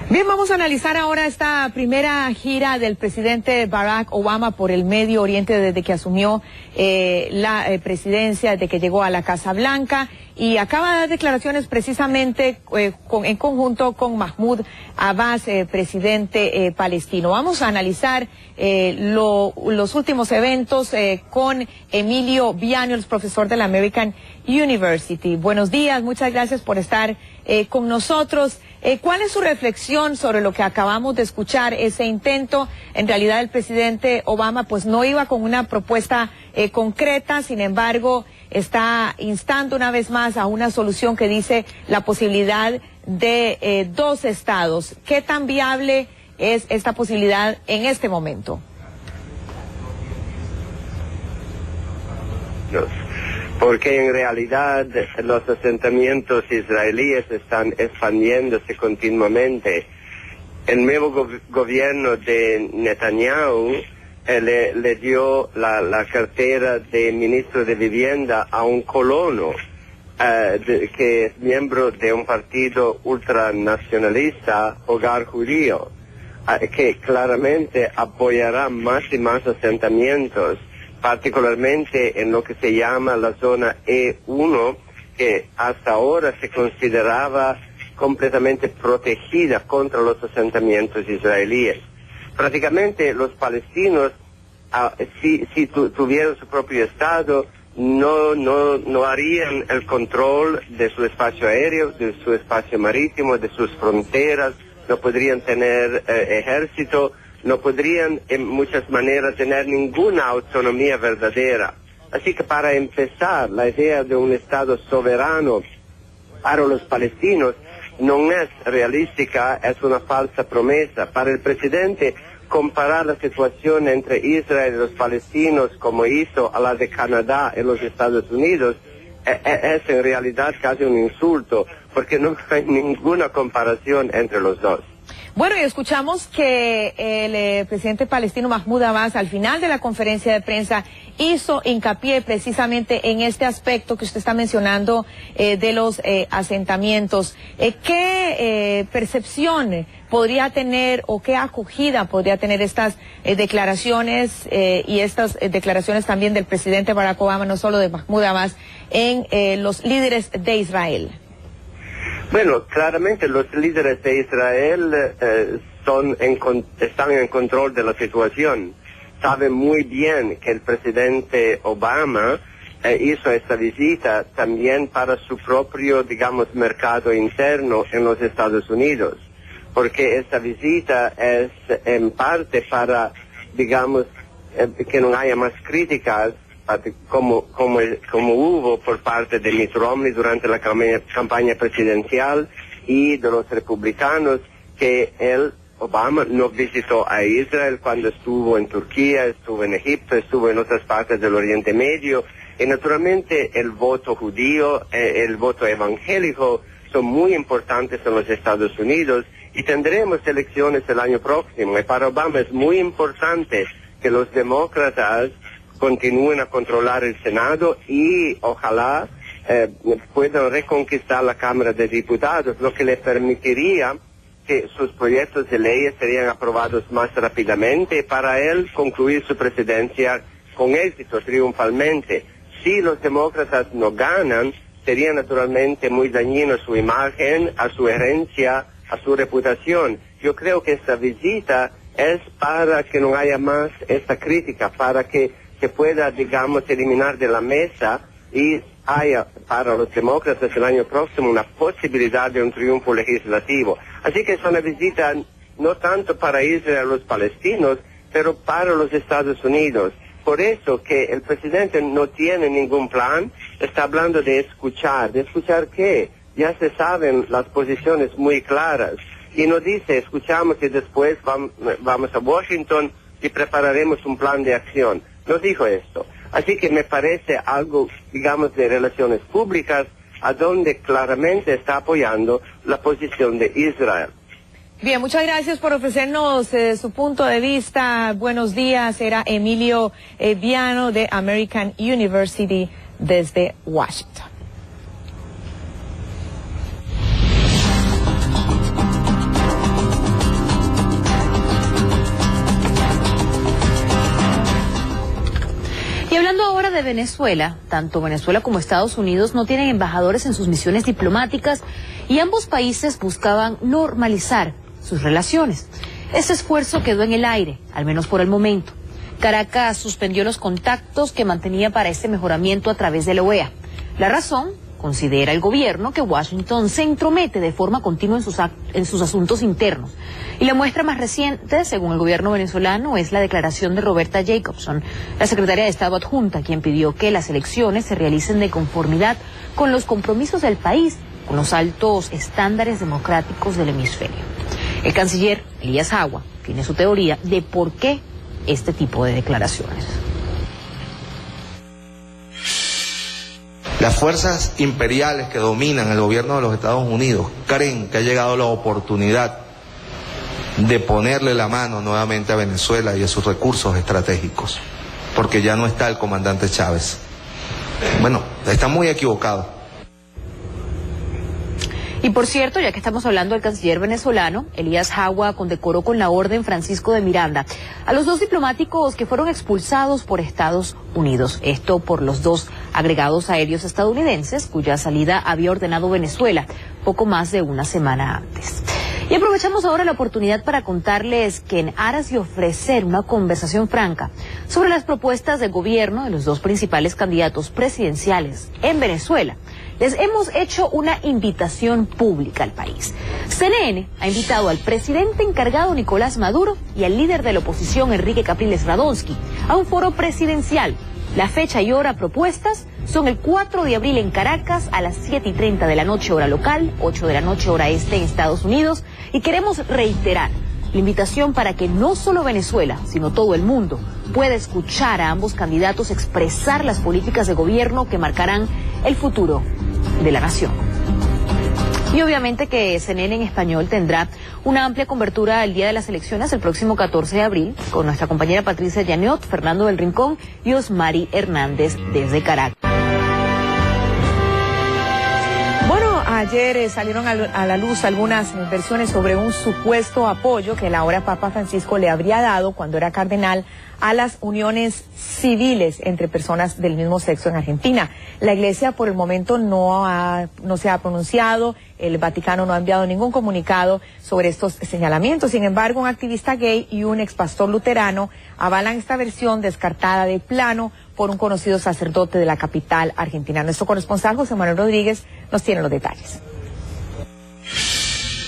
Bien, vamos a analizar ahora esta primera gira del presidente Barack Obama por el Medio Oriente desde que asumió la presidencia, desde que llegó a la Casa Blanca, y acaba de dar declaraciones precisamente en conjunto con Mahmoud Abbas, presidente palestino. Vamos a analizar los últimos eventos con Emilio Vianols, profesor de la American University. Buenos días, muchas gracias por estar con nosotros. ¿Cuál es su reflexión sobre lo que acabamos de escuchar? Ese intento, en realidad el presidente Obama pues no iba con una propuesta concreta, sin embargo está instando una vez más a una solución que dice la posibilidad de dos estados. ¿Qué tan viable es esta posibilidad en este momento? Porque en realidad los asentamientos israelíes están expandiéndose continuamente. El nuevo gobierno de Netanyahu le dio la cartera de ministro de Vivienda a un colono que es miembro de un partido ultranacionalista, Hogar Judío, que claramente apoyará más y más asentamientos, particularmente en lo que se llama la zona E1, que hasta ahora se consideraba completamente protegida contra los asentamientos israelíes. Prácticamente los palestinos, si tuvieran su propio estado, no harían el control de su espacio aéreo, de su espacio marítimo, de sus fronteras, no podrían tener ejército, no podrían en muchas maneras tener ninguna autonomía verdadera. Así que para empezar, la idea de un Estado soberano para los palestinos no es realística, es una falsa promesa. Para el presidente, comparar la situación entre Israel y los palestinos como hizo a la de Canadá y los Estados Unidos es en realidad casi un insulto, porque no hay ninguna comparación entre los dos. Bueno, y escuchamos que el presidente palestino Mahmoud Abbas al final de la conferencia de prensa hizo hincapié precisamente en este aspecto que usted está mencionando de los asentamientos. ¿Qué percepción podría tener o qué acogida podría tener estas declaraciones y estas declaraciones también del presidente Barack Obama, no solo de Mahmoud Abbas, en los líderes de Israel? Bueno, claramente los líderes de Israel están en control de la situación. Saben muy bien que el presidente Obama hizo esta visita también para su propio, digamos, mercado interno en los Estados Unidos. Porque esta visita es en parte para, digamos, que no haya más críticas como hubo por parte de Mitt Romney durante la campaña presidencial y de los republicanos, que Obama no visitó a Israel cuando estuvo en Turquía, estuvo en Egipto, estuvo en otras partes del Oriente Medio, y naturalmente el voto judío, el voto evangélico son muy importantes en los Estados Unidos, y tendremos elecciones el año próximo, y para Obama es muy importante que los demócratas continúen a controlar el Senado y ojalá puedan reconquistar la Cámara de Diputados, lo que le permitiría que sus proyectos de leyes serían aprobados más rápidamente para él concluir su presidencia con éxito, triunfalmente. Si los demócratas no ganan, sería naturalmente muy dañino a su imagen, a su herencia, a su reputación. Yo creo que esta visita es para que no haya más esta crítica, para que se pueda, digamos, eliminar de la mesa y haya para los demócratas el año próximo una posibilidad de un triunfo legislativo. Así que es una visita no tanto para Israel a los palestinos, pero para los Estados Unidos. Por eso que el presidente no tiene ningún plan, está hablando de escuchar. ¿De escuchar qué? Ya se saben las posiciones muy claras. Y no dice, escuchamos y después vamos a Washington y prepararemos un plan de acción. No dijo esto. Así que me parece algo, digamos, de relaciones públicas, a donde claramente está apoyando la posición de Israel. Bien, muchas gracias por ofrecernos su punto de vista. Buenos días, era Emilio Viano de American University desde Washington. Venezuela, tanto Venezuela como Estados Unidos no tienen embajadores en sus misiones diplomáticas y ambos países buscaban normalizar sus relaciones. Ese esfuerzo quedó en el aire, al menos por el momento. Caracas suspendió los contactos que mantenía para este mejoramiento a través de la OEA. La razón, considera el gobierno, que Washington se entromete de forma continua en sus asuntos internos. Y la muestra más reciente, según el gobierno venezolano, es la declaración de Roberta Jacobson, la secretaria de Estado adjunta, quien pidió que las elecciones se realicen de conformidad con los compromisos del país, con los altos estándares democráticos del hemisferio. El canciller Elías Agua tiene su teoría de por qué este tipo de declaraciones. Las fuerzas imperiales que dominan el gobierno de los Estados Unidos creen que ha llegado la oportunidad de ponerle la mano nuevamente a Venezuela y a sus recursos estratégicos, porque ya no está el comandante Chávez. Bueno, está muy equivocado. Y por cierto, ya que estamos hablando del canciller venezolano, Elías Agua condecoró con la Orden Francisco de Miranda a los 2 diplomáticos que fueron expulsados por Estados Unidos. Esto por los 2 agregados aéreos estadounidenses, cuya salida había ordenado Venezuela poco más de una semana antes. Y aprovechamos ahora la oportunidad para contarles que en aras de ofrecer una conversación franca sobre las propuestas del gobierno de los 2 principales candidatos presidenciales en Venezuela, les hemos hecho una invitación pública al país. CNN ha invitado al presidente encargado Nicolás Maduro y al líder de la oposición Enrique Capriles Radonsky a un foro presidencial. La fecha y hora propuestas son el 4 de abril en Caracas a las 7:30 de la noche hora local, 8 de la noche hora este en Estados Unidos, y queremos reiterar la invitación para que no solo Venezuela, sino todo el mundo pueda escuchar a ambos candidatos expresar las políticas de gobierno que marcarán el futuro de la nación. Y obviamente que CNN en español tendrá una amplia cobertura el día de las elecciones el próximo 14 de abril con nuestra compañera Patricia Llaniot, Fernando del Rincón y Osmari Hernández desde Caracas. Bueno, ayer salieron a la luz algunas versiones sobre un supuesto apoyo que el ahora Papa Francisco le habría dado cuando era cardenal a las uniones civiles entre personas del mismo sexo en Argentina. La Iglesia por el momento no se ha pronunciado, el Vaticano no ha enviado ningún comunicado sobre estos señalamientos. Sin embargo, un activista gay y un expastor luterano avalan esta versión descartada de plano por un conocido sacerdote de la capital argentina. Nuestro corresponsal José Manuel Rodríguez nos tiene los detalles.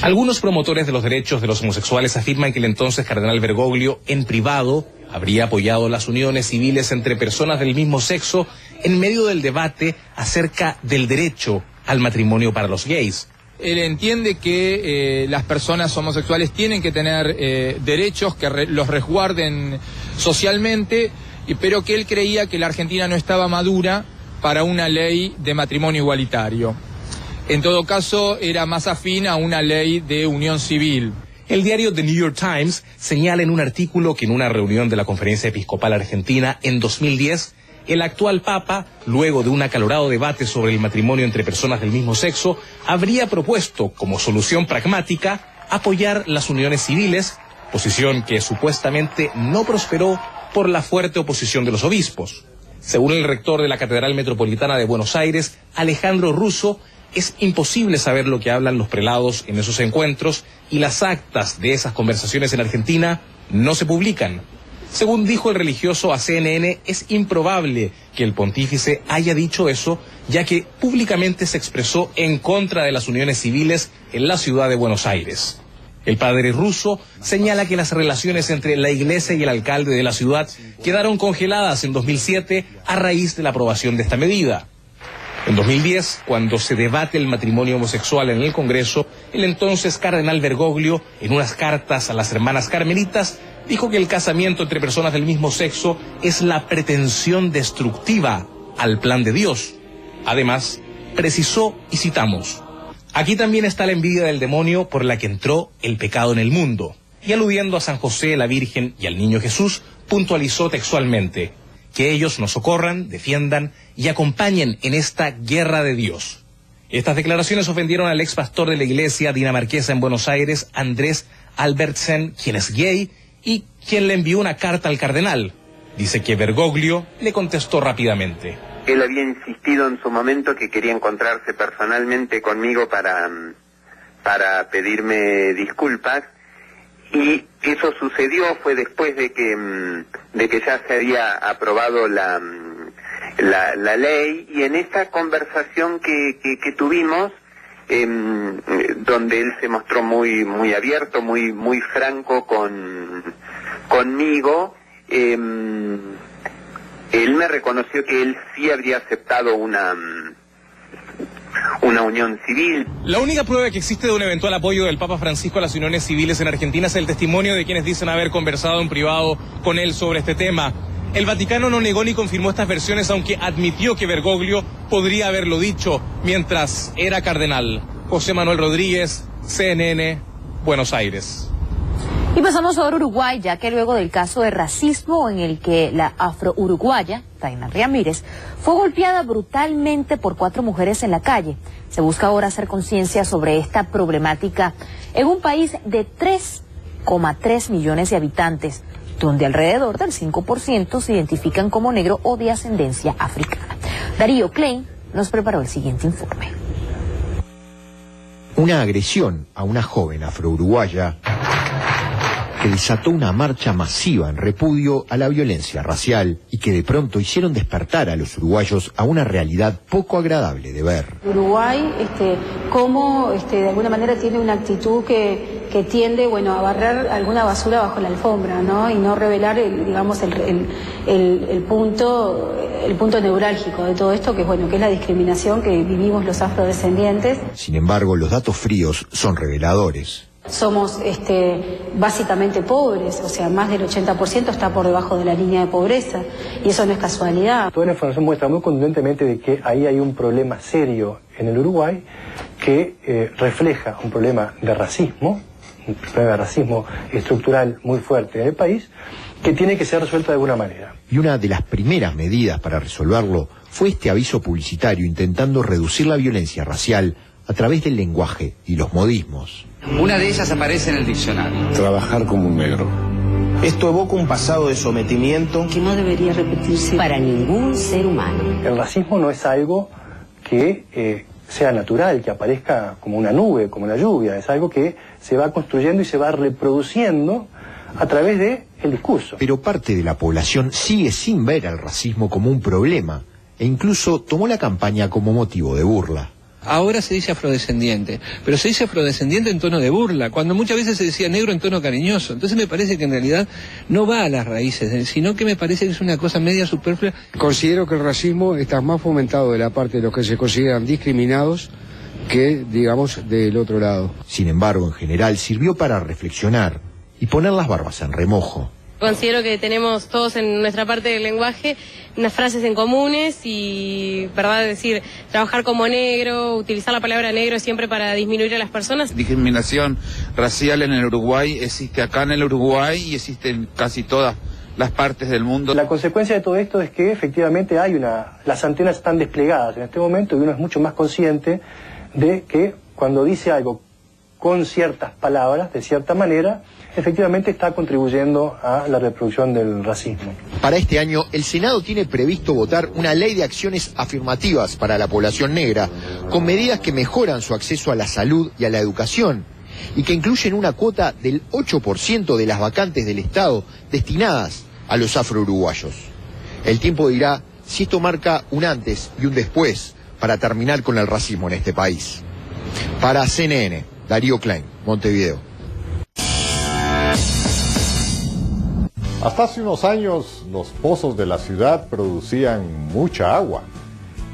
Algunos promotores de los derechos de los homosexuales afirman que el entonces cardenal Bergoglio, en privado, habría apoyado las uniones civiles entre personas del mismo sexo en medio del debate acerca del derecho al matrimonio para los gays. Él entiende que las personas homosexuales tienen que tener derechos que los resguarden socialmente, pero que él creía que la Argentina no estaba madura para una ley de matrimonio igualitario. En todo caso, era más afín a una ley de unión civil. El diario The New York Times señala en un artículo que en una reunión de la Conferencia Episcopal Argentina en 2010, el actual Papa, luego de un acalorado debate sobre el matrimonio entre personas del mismo sexo, habría propuesto como solución pragmática apoyar las uniones civiles, posición que supuestamente no prosperó por la fuerte oposición de los obispos. Según el rector de la Catedral Metropolitana de Buenos Aires, Alejandro Russo, es imposible saber lo que hablan los prelados en esos encuentros y las actas de esas conversaciones en Argentina no se publican. Según dijo el religioso a CNN, es improbable que el pontífice haya dicho eso, ya que públicamente se expresó en contra de las uniones civiles en la ciudad de Buenos Aires. El padre Russo señala que las relaciones entre la iglesia y el alcalde de la ciudad quedaron congeladas en 2007 a raíz de la aprobación de esta medida. En 2010, cuando se debate el matrimonio homosexual en el Congreso, el entonces cardenal Bergoglio, en unas cartas a las hermanas carmelitas, dijo que el casamiento entre personas del mismo sexo es la pretensión destructiva al plan de Dios. Además, precisó, y citamos, aquí también está la envidia del demonio por la que entró el pecado en el mundo. Y aludiendo a San José, la Virgen y al niño Jesús, puntualizó textualmente, que ellos nos socorran, defiendan y acompañen en esta guerra de Dios. Estas declaraciones ofendieron al ex pastor de la iglesia dinamarquesa en Buenos Aires, Andrés Albertsen, quien es gay y quien le envió una carta al cardenal. Dice que Bergoglio le contestó rápidamente. Él había insistido en su momento que quería encontrarse personalmente conmigo para pedirme disculpas, y eso sucedió, fue después de que ya se había aprobado la ley, y en esta conversación que tuvimos, donde él se mostró muy abierto, muy franco conmigo, él me reconoció que él sí habría aceptado una unión civil. La única prueba que existe de un eventual apoyo del Papa Francisco a las uniones civiles en Argentina es el testimonio de quienes dicen haber conversado en privado con él sobre este tema. El Vaticano no negó ni confirmó estas versiones, aunque admitió que Bergoglio podría haberlo dicho mientras era cardenal. José Manuel Rodríguez, CNN, Buenos Aires. Y pasamos ahora a Uruguay, ya que luego del caso de racismo en el que la afro-uruguaya, Taina Ramírez, fue golpeada brutalmente por 4 mujeres en la calle. Se busca ahora hacer conciencia sobre esta problemática en un país de 3,3 millones de habitantes, donde alrededor del 5% se identifican como negro o de ascendencia africana. Darío Klein nos preparó el siguiente informe. Una agresión a una joven afro-uruguaya que desató una marcha masiva en repudio a la violencia racial y que de pronto hicieron despertar a los uruguayos a una realidad poco agradable de ver. Uruguay, cómo de alguna manera tiene una actitud que tiende, a barrer alguna basura bajo la alfombra, ¿no? Y no revelar, el punto neurálgico de todo esto, que es la discriminación que vivimos los afrodescendientes. Sin embargo, los datos fríos son reveladores. Somos básicamente pobres, o sea, más del 80% está por debajo de la línea de pobreza, y eso no es casualidad. Toda la información muestra muy contundentemente de que ahí hay un problema serio en el Uruguay que refleja un problema de racismo estructural muy fuerte en el país, que tiene que ser resuelto de alguna manera. Y una de las primeras medidas para resolverlo fue este aviso publicitario intentando reducir la violencia racial a través del lenguaje y los modismos. Una de ellas aparece en el diccionario. Trabajar como un negro. Esto evoca un pasado de sometimiento que no debería repetirse para ningún ser humano. El racismo no es algo que sea natural, que aparezca como una nube, como una lluvia. Es algo que se va construyendo y se va reproduciendo a través del discurso. Pero parte de la población sigue sin ver al racismo como un problema e incluso tomó la campaña como motivo de burla. Ahora se dice afrodescendiente, pero se dice afrodescendiente en tono de burla, cuando muchas veces se decía negro en tono cariñoso. Entonces me parece que en realidad no va a las raíces, sino que me parece que es una cosa media superflua. Considero que el racismo está más fomentado de la parte de los que se consideran discriminados que, digamos, del otro lado. Sin embargo, en general sirvió para reflexionar y poner las barbas en remojo. Considero que tenemos todos en nuestra parte del lenguaje unas frases en comunes y, ¿verdad? Es decir, trabajar como negro, utilizar la palabra negro siempre para disminuir a las personas. Discriminación racial en el Uruguay existe acá en el Uruguay y existe en casi todas las partes del mundo. La consecuencia de todo esto es que efectivamente las antenas están desplegadas en este momento y uno es mucho más consciente de que cuando dice algo con ciertas palabras, de cierta manera, efectivamente está contribuyendo a la reproducción del racismo. Para este año, el Senado tiene previsto votar una ley de acciones afirmativas para la población negra, con medidas que mejoran su acceso a la salud y a la educación, y que incluyen una cuota del 8% de las vacantes del Estado destinadas a los afro-uruguayos. El tiempo dirá si esto marca un antes y un después para terminar con el racismo en este país. Para CNN, Darío Klein, Montevideo. Hasta hace unos años los pozos de la ciudad producían mucha agua,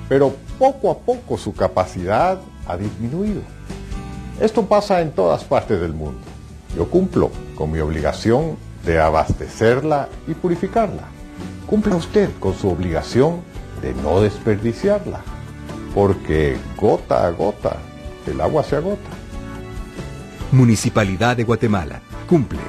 pero poco a poco su capacidad ha disminuido. Esto pasa en todas partes del mundo. Yo cumplo con mi obligación de abastecerla y purificarla. Cumpla usted con su obligación de no desperdiciarla, porque gota a gota el agua se agota. Municipalidad de Guatemala. Cumple.